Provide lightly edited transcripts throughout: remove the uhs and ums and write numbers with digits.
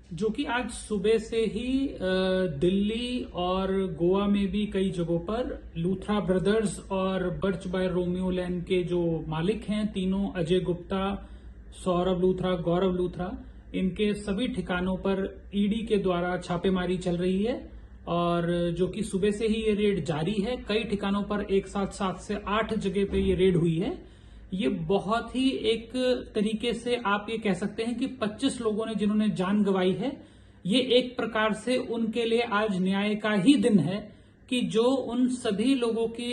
जो कि आज सुबह से ही दिल्ली और गोवा में भी कई जगहों पर लूथरा ब्रदर्स और बर्च बाय रोमियो लैन के जो मालिक हैं तीनों, अजय गुप्ता, सौरभ लूथरा, गौरव लूथरा, इनके सभी ठिकानों पर ईडी के द्वारा छापेमारी चल रही है। और जो कि सुबह से ही ये रेड जारी है। कई ठिकानों पर एक साथ 7 से 8 जगह पे ये रेड हुई है। ये बहुत ही एक तरीके से आप ये कह सकते हैं कि 25 लोगों ने जिन्होंने जान गंवाई है, ये एक प्रकार से उनके लिए आज न्याय का ही दिन है कि जो उन सभी लोगों के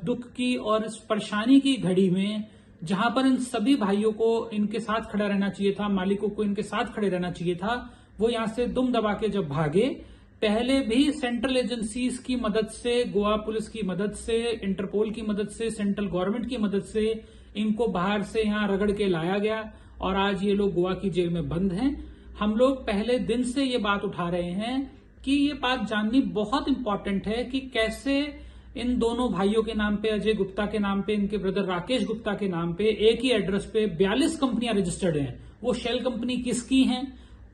दुख की और इस परेशानी की घड़ी में जहां पर इन सभी भाइयों को इनके साथ खड़ा रहना चाहिए था, मालिकों को इनके साथ खड़े रहना चाहिए था, वो यहां से दुम दबा के जब भागे। पहले भी सेंट्रल एजेंसीज की मदद से, गोवा पुलिस की मदद से, इंटरपोल की मदद से, सेंट्रल गवर्नमेंट की मदद से इनको बाहर से यहां रगड़ के लाया गया और आज ये लोग गोवा की जेल में बंद हैं। हम लोग पहले दिन से ये बात उठा रहे हैं कि ये बात जाननी बहुत इंपॉर्टेंट है कि कैसे इन दोनों भाइयों के नाम पे, अजय गुप्ता के नाम पे, इनके ब्रदर राकेश गुप्ता के नाम पे एक ही एड्रेस पे 42 कंपनियां रजिस्टर्ड हैं। वो शेल कंपनी किसकी हैं,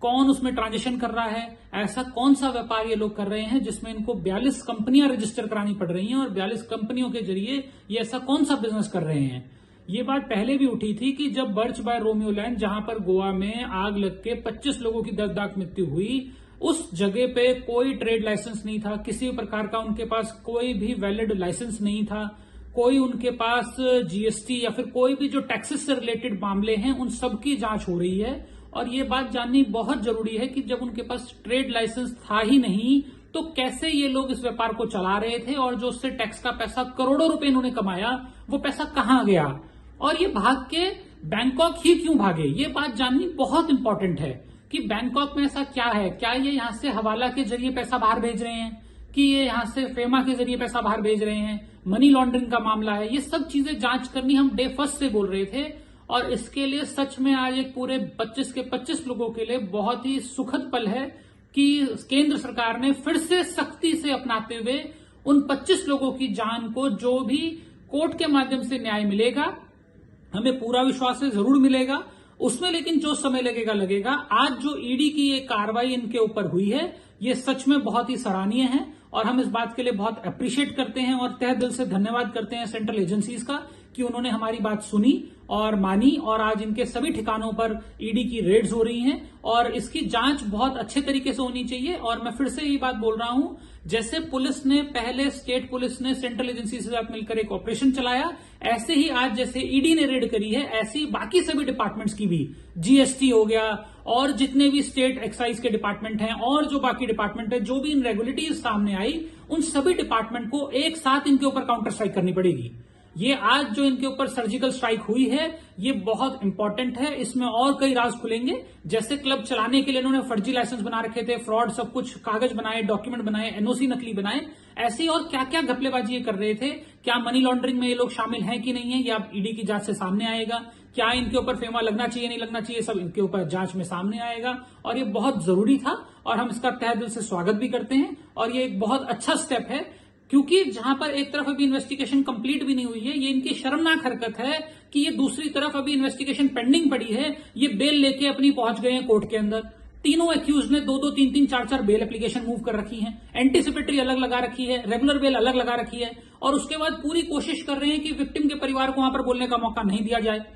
कौन उसमें ट्रांजेक्शन कर रहा है, ऐसा कौन सा व्यापार ये लोग कर रहे हैं जिसमें इनको 42 कंपनियां रजिस्टर करानी पड़ रही हैं और 42 कंपनियों के जरिए ये ऐसा कौन सा बिजनेस कर रहे हैं। ये बात पहले भी उठी थी कि जब बर्च बाय रोमियो लैन, जहां पर गोवा में आग लग के 25 लोगों की दर्दनाक मृत्यु हुई, उस जगह पे कोई ट्रेड लाइसेंस नहीं था, किसी भी प्रकार का उनके पास कोई भी वैलिड लाइसेंस नहीं था, कोई उनके पास जीएसटी या फिर कोई भी जो टैक्सेस से रिलेटेड मामले हैं उन सब की जांच हो रही है। और ये बात जाननी बहुत जरूरी है कि जब उनके पास ट्रेड लाइसेंस था ही नहीं तो कैसे ये लोग इस व्यापार को चला रहे थे और जो उससे टैक्स का पैसा करोड़ों रुपए इन्होंने कमाया वो पैसा कहां गया और ये भाग के बैंकॉक ही क्यों भागे। ये बात जाननी बहुत इंपॉर्टेंट है कि बैंकॉक में ऐसा क्या है, क्या ये यहां से हवाला के जरिए पैसा बाहर भेज रहे हैं कि ये यहां से फेमा के जरिए पैसा बाहर भेज रहे हैं, मनी लॉन्ड्रिंग का मामला है। ये सब चीजें जांच करनी हम डे फर्स्ट से बोल रहे थे और इसके लिए सच में आज एक पूरे 25 के 25 लोगों के लिए बहुत ही सुखद पल है कि केंद्र सरकार ने फिर से सख्ती से अपनाते हुए उन 25 लोगों की जान को जो भी कोर्ट के माध्यम से न्याय मिलेगा, हमें पूरा विश्वास है जरूर मिलेगा उसमें, लेकिन जो समय लगेगा। आज जो ईडी की ये कार्रवाई इनके ऊपर हुई है ये सच में बहुत ही सराहनीय है और हम इस बात के लिए बहुत अप्रिशिएट करते हैं और तहे दिल से धन्यवाद करते हैं सेंट्रल एजेंसीज का कि उन्होंने हमारी बात सुनी और मानी और आज इनके सभी ठिकानों पर ईडी की रेड्स हो रही हैं और इसकी जांच बहुत अच्छे तरीके से होनी चाहिए। और मैं फिर से ये बात बोल रहा हूं, जैसे पुलिस ने पहले, स्टेट पुलिस ने सेंट्रल एजेंसी के साथ मिलकर एक ऑपरेशन चलाया, ऐसे ही आज जैसे ईडी ने रेड करी है ऐसे ही बाकी सभी डिपार्टमेंट्स की भी, जीएसटी हो गया और जितने भी स्टेट एक्साइज के डिपार्टमेंट हैं और जो बाकी डिपार्टमेंट है, जो भी इनरेगुलरिटीज सामने आई उन सभी डिपार्टमेंट को एक साथ इनके ऊपर काउंटर स्ट्राइक करनी पड़ेगी। ये आज जो इनके ऊपर सर्जिकल स्ट्राइक हुई है ये बहुत इंपॉर्टेंट है। इसमें और कई राज खुलेंगे। जैसे क्लब चलाने के लिए इन्होंने फर्जी लाइसेंस बना रखे थे, फ्रॉड सब कुछ, कागज बनाए, डॉक्यूमेंट बनाए, एनओसी नकली बनाए, ऐसी और क्या क्या घपलेबाजी ये कर रहे थे। क्या मनी लॉन्ड्रिंग में ये लोग शामिल हैं कि नहीं है, ये अब ईडी की जांच से सामने आएगा। क्या इनके ऊपर फेमा लगना चाहिए नहीं लगना चाहिए, सब इनके ऊपर जांच में सामने आएगा और ये बहुत जरूरी था और हम इसका तहे दिल से स्वागत भी करते हैं। और ये एक बहुत अच्छा स्टेप है क्योंकि जहां पर एक तरफ अभी इन्वेस्टिगेशन कंप्लीट भी नहीं हुई है, ये इनकी शर्मनाक हरकत है कि ये दूसरी तरफ अभी इन्वेस्टिगेशन पेंडिंग पड़ी है, ये बेल लेके अपनी पहुंच गए हैं कोर्ट के अंदर। तीनों एक्यूज ने 2-2, 3-3, 4-4 बेल एप्लीकेशन मूव कर रखी है, एंटीसिपेटरी अलग लगा रखी है, रेगुलर बेल अलग लगा रखी है और उसके बाद पूरी कोशिश कर रहे हैं कि विक्टिम के परिवार को वहां पर बोलने का मौका नहीं दिया जाए।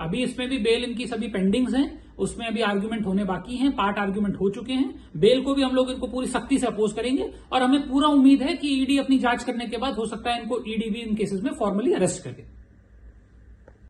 अभी इसमें भी बेल इनकी सभी पेंडिंग्स हैं, उसमें अभी आर्ग्यूमेंट होने बाकी हैं, पार्ट आर्ग्यूमेंट हो चुके हैं। बेल को भी हम लोग इनको पूरी सख्ती से अपोज करेंगे और हमें पूरा उम्मीद है कि ईडी अपनी जांच करने के बाद हो सकता है इनको ईडी भी इन केसेस में फॉर्मली अरेस्ट करे।